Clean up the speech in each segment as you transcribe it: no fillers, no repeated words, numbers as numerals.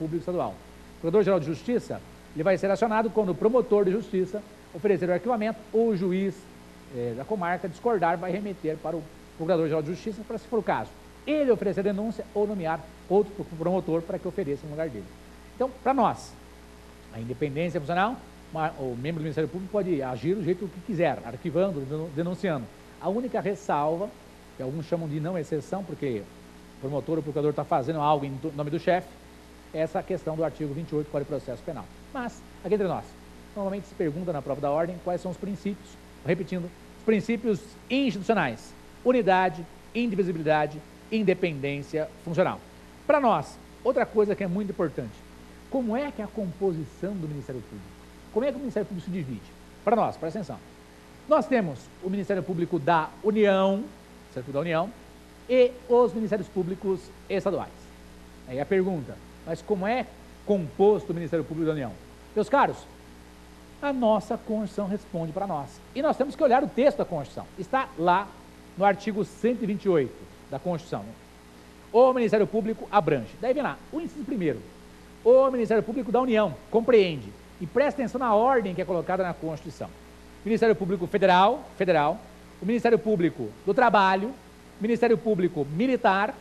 Público Estadual. O Procurador-Geral de Justiça, ele vai ser acionado quando o promotor de justiça oferecer o arquivamento ou o juiz da comarca discordar, vai remeter para o Procurador-Geral de Justiça, para, se for o caso, ele oferecer denúncia ou nomear outro promotor para que ofereça no lugar dele. Então, para nós, a independência funcional, o membro do Ministério Público pode agir do jeito que quiser, arquivando, denunciando. A única ressalva, que alguns chamam de não exceção, porque o promotor ou o procurador está fazendo algo em nome do chefe, é essa questão do artigo 28 do Código de Processo Penal. Mas, aqui entre nós, normalmente se pergunta na prova da ordem quais são os princípios, repetindo, os princípios institucionais: unidade, indivisibilidade, independência funcional. Para nós, outra coisa que é muito importante, como é que é a composição do Ministério Público? Como é que o Ministério Público se divide? Para nós, presta atenção. Nós temos o Ministério Público da União, Ministério Público da União, e os Ministérios Públicos Estaduais. Aí a pergunta, mas como é composto o Ministério Público da União? Meus caros, a nossa Constituição responde para nós. E nós temos que olhar o texto da Constituição. Está lá no artigo 128 da Constituição. O Ministério Público abrange. Daí vem lá, o inciso primeiro. O Ministério Público da União compreende. E presta atenção na ordem que é colocada na Constituição. Ministério Público Federal, o Ministério Público do Trabalho, Ministério Público Militar,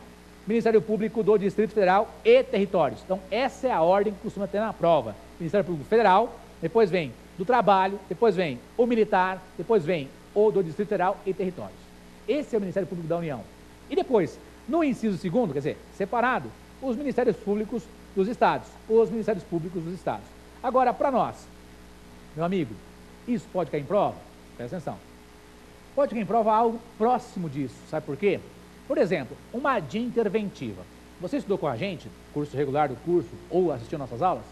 Ministério Público do Distrito Federal e Territórios. Então, essa é a ordem que costuma ter na prova. Ministério Público Federal, depois vem do Trabalho, depois vem o Militar, depois vem o do Distrito Federal e Territórios. Esse é o Ministério Público da União. E depois, no inciso segundo, quer dizer, separado, os Ministérios Públicos dos Estados, os Ministérios Públicos dos Estados. Agora, para nós, meu amigo, isso pode cair em prova? Presta atenção. Pode cair em prova algo próximo disso, sabe por quê? Por exemplo, uma ADIM interventiva. Você estudou com a gente, curso regular do curso, ou assistiu nossas aulas,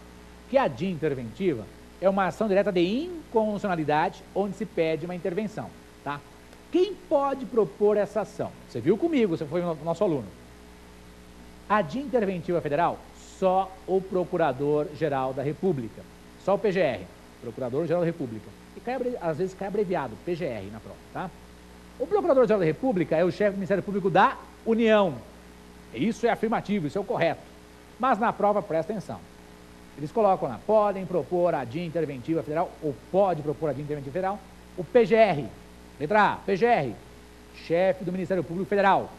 que a ADIM interventiva é uma ação direta de inconstitucionalidade, onde se pede uma intervenção, tá? Quem pode propor essa ação? Você viu comigo, você foi nosso aluno. A ADIM interventiva federal, só o Procurador-Geral da República, só o PGR, Procurador-Geral da República. E às vezes cai abreviado, PGR na prova, tá? O Procurador-Geral da República é o chefe do Ministério Público da União. Isso é afirmativo, isso é o correto. Mas na prova, presta atenção. Eles colocam lá, podem propor a ADIM interventiva federal, ou pode propor a ADIM interventiva federal, o PGR, letra A, PGR, chefe do Ministério Público Federal.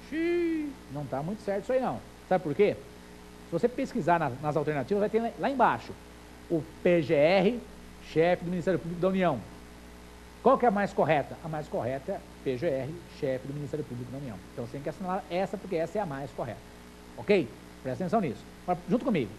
Xiii, não está muito certo isso aí não. Sabe por quê? Se você pesquisar nas alternativas, vai ter lá embaixo, o PGR, chefe do Ministério Público da União. Qual que é a mais correta? A mais correta é PGR, chefe do Ministério Público da União. Então você tem que assinalar essa, porque essa é a mais correta. Ok? Presta atenção nisso. Agora, junto comigo.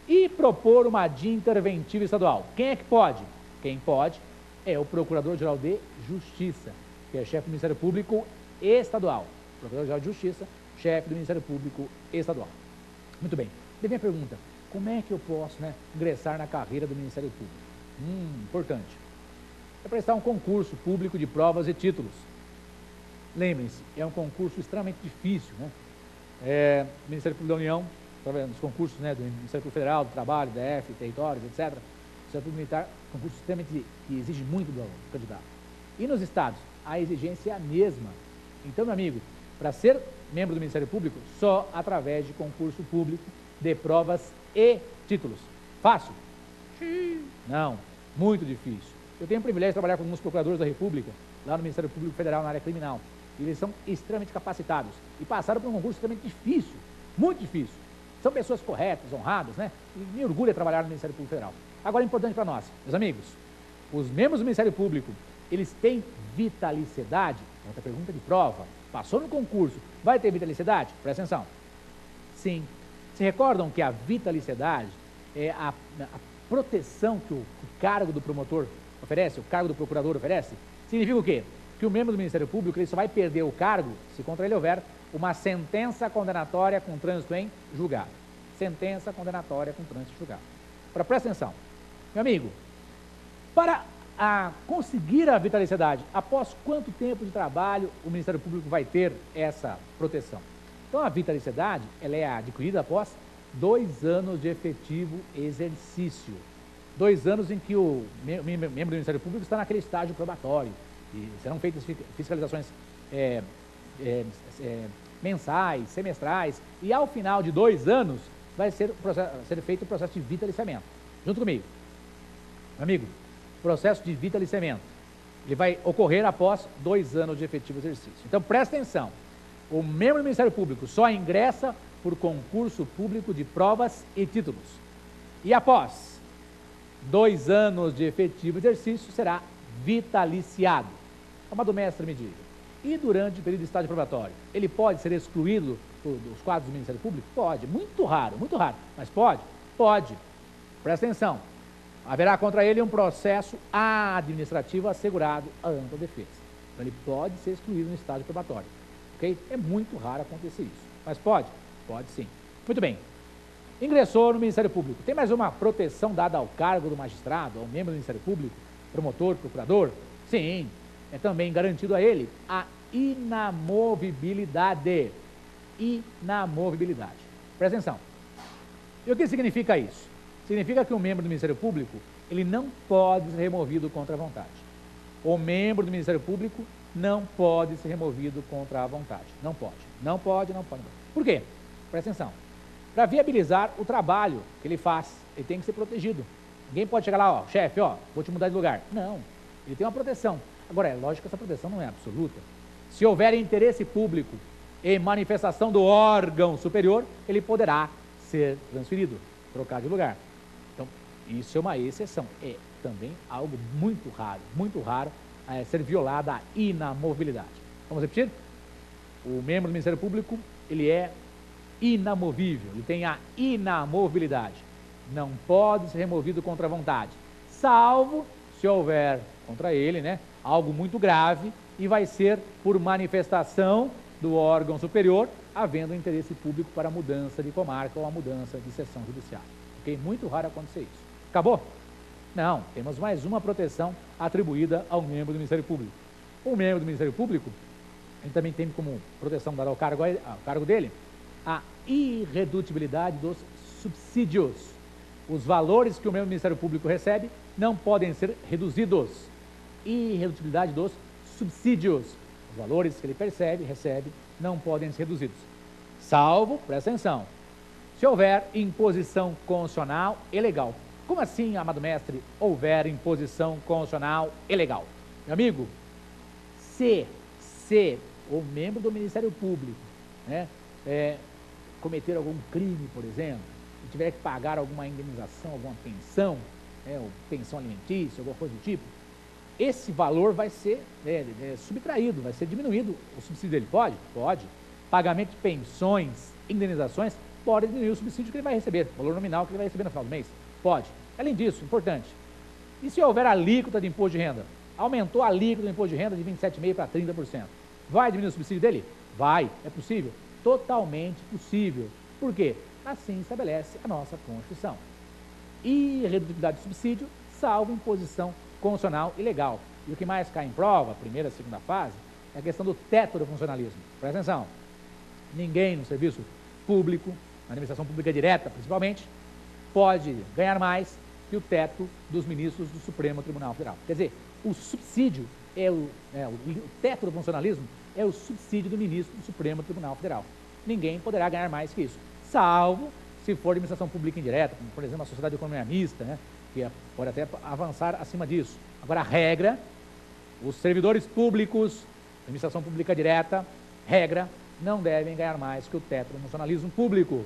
E propor uma ADIM interventiva estadual. Quem é que pode? Quem pode é o Procurador-Geral de Justiça, que é chefe do Ministério Público Estadual. Procurador-Geral de Justiça, chefe do Ministério Público Estadual. Muito bem. Daí vem a pergunta, como é que eu posso, ingressar na carreira do Ministério Público? Importante. É prestar um concurso público de provas e títulos. Lembrem-se, é um concurso extremamente difícil, Ministério Público da União, os concursos do Ministério Público Federal, do Trabalho, DF, Territórios, etc. Ministério Público Militar, concurso extremamente que exige muito do candidato. E nos estados, a exigência é a mesma. Então, meu amigo, para ser membro do Ministério Público, só através de concurso público de provas e títulos. Fácil? Não, muito difícil. Eu tenho o privilégio de trabalhar com alguns procuradores da República, lá no Ministério Público Federal, na área criminal. E eles são extremamente capacitados e passaram por um concurso extremamente difícil, muito difícil. São pessoas corretas, honradas, E me orgulha trabalhar no Ministério Público Federal. Agora, importante para nós, meus amigos, os membros do Ministério Público, eles têm vitaliciedade? Outra pergunta de prova. Passou no concurso, vai ter vitaliciedade? Presta atenção. Sim. Se recordam que a vitaliciedade é a proteção que o cargo do promotor oferece, o cargo do procurador oferece? Significa o quê? Que o membro do Ministério Público ele só vai perder o cargo se contra ele houver uma sentença condenatória com trânsito em julgado. Sentença condenatória com trânsito em julgado. Agora, presta atenção. Meu amigo, para conseguir a vitaliciedade, após quanto tempo de trabalho o Ministério Público vai ter essa proteção? Então, a vitaliciedade ela é adquirida após 2 anos de efetivo exercício. 2 anos em que o membro do Ministério Público está naquele estágio probatório. E serão feitas fiscalizações mensais, semestrais, e ao final de 2 anos, vai ser feito o processo de vitaliciamento. Junto comigo. Amigo, processo de vitaliciamento, ele vai ocorrer após 2 anos de efetivo exercício. Então, presta atenção. O membro do Ministério Público só ingressa por concurso público de provas e títulos. E após 2 anos de efetivo exercício, será vitaliciado. Amado mestre, me diga, e durante o período de estágio probatório, ele pode ser excluído dos quadros do Ministério Público? Pode, muito raro, mas pode? Pode. Presta atenção, haverá contra ele um processo administrativo assegurado à ampla defesa. Então, ele pode ser excluído no estágio probatório, ok? É muito raro acontecer isso, mas pode? Pode sim. Muito bem, ingressou no Ministério Público. Tem mais uma proteção dada ao cargo do magistrado, ao membro do Ministério Público, promotor, procurador? Sim, é também garantido a ele a inamovibilidade. Inamovibilidade. Presta atenção. E o que significa isso? Significa que o membro do Ministério Público, ele não pode ser removido contra a vontade. O membro do Ministério Público não pode ser removido contra a vontade. Não pode. Não pode. Por quê? Presta atenção. Para viabilizar o trabalho que ele faz, ele tem que ser protegido. Ninguém pode chegar lá, ó, chefe, ó, vou te mudar de lugar. Não. Ele tem uma proteção. Agora, é lógico que essa proteção não é absoluta. Se houver interesse público e manifestação do órgão superior, ele poderá ser transferido, trocar de lugar. Então, isso é uma exceção. É também algo muito raro ser violada a inamovibilidade. Vamos repetir? O membro do Ministério Público, ele é inamovível, ele tem a inamovibilidade. Não pode ser removido contra a vontade, salvo se houver contra ele, né, algo muito grave e vai ser por manifestação do órgão superior, havendo interesse público para a mudança de comarca ou a mudança de seção judiciária. Ok? Muito raro acontecer isso. Acabou? Não, temos mais uma proteção atribuída ao membro do Ministério Público. O membro do Ministério Público, ele também tem como proteção dada ao cargo dele, a irredutibilidade dos subsídios. Os valores que o membro do Ministério Público recebe não podem ser reduzidos. Irredutibilidade dos subsídios. Os valores que ele recebe, não podem ser reduzidos. Salvo, presta atenção, se houver imposição constitucional e legal. Como assim, amado mestre, houver imposição constitucional e legal? Meu amigo, se o membro do Ministério Público, né, cometer algum crime, por exemplo, e tiver que pagar alguma indenização, alguma pensão, ou pensão alimentícia, alguma coisa do tipo, esse valor vai ser subtraído, vai ser diminuído. O subsídio dele pode? Pode. Pagamento de pensões, indenizações, pode diminuir o subsídio que ele vai receber, o valor nominal que ele vai receber no final do mês. Pode. Além disso, importante, e se houver alíquota de imposto de renda? Aumentou a alíquota do imposto de renda de 27,5% para 30%. Vai diminuir o subsídio dele? Vai. É possível? Totalmente possível. Por quê? Assim estabelece a nossa Constituição. Irredutibilidade do subsídio, salvo imposição constitucional e legal. E o que mais cai em prova, primeira e segunda fase, é a questão do teto do funcionalismo. Presta atenção. Ninguém no serviço público, na administração pública direta principalmente, pode ganhar mais que o teto dos ministros do Supremo Tribunal Federal. Quer dizer, o subsídio, o teto do funcionalismo é o subsídio do ministro do Supremo Tribunal Federal. Ninguém poderá ganhar mais que isso, salvo se for administração pública indireta, como por exemplo a sociedade de economia mista, né, que pode até avançar acima disso. Agora, a regra, os servidores públicos, administração pública direta, regra, não devem ganhar mais que o teto do funcionalismo público.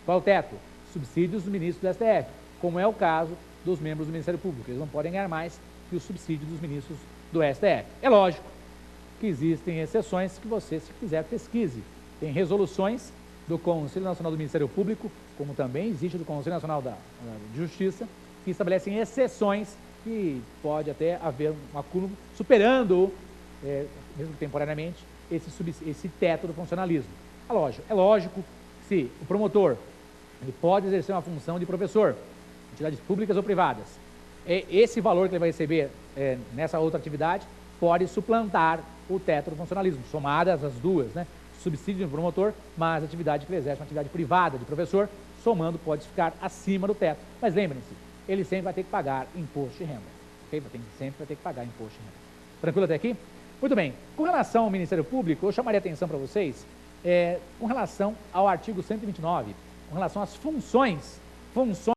Qual é o teto? Subsídios do ministro do STF, como é o caso dos membros do Ministério Público. Eles não podem ganhar mais que o subsídio dos ministros do STF. É lógico que existem exceções que você, se quiser, pesquise. Tem resoluções do Conselho Nacional do Ministério Público, como também existe do Conselho Nacional de Justiça, que estabelecem exceções que pode até haver um acúmulo superando, mesmo temporariamente, esse teto do funcionalismo. É lógico que se o promotor ele pode exercer uma função de professor, entidades públicas ou privadas, esse valor que ele vai receber nessa outra atividade pode suplantar o teto do funcionalismo, somadas as duas, né? Subsídio do promotor, mas a atividade que ele exerce, uma atividade privada de professor, somando pode ficar acima do teto. Mas lembrem-se, ele sempre vai ter que pagar imposto de renda. Okay? Sempre vai ter que pagar imposto de renda. Tranquilo até aqui? Muito bem. Com relação ao Ministério Público, eu chamaria a atenção para vocês com relação ao artigo 129, com relação às funções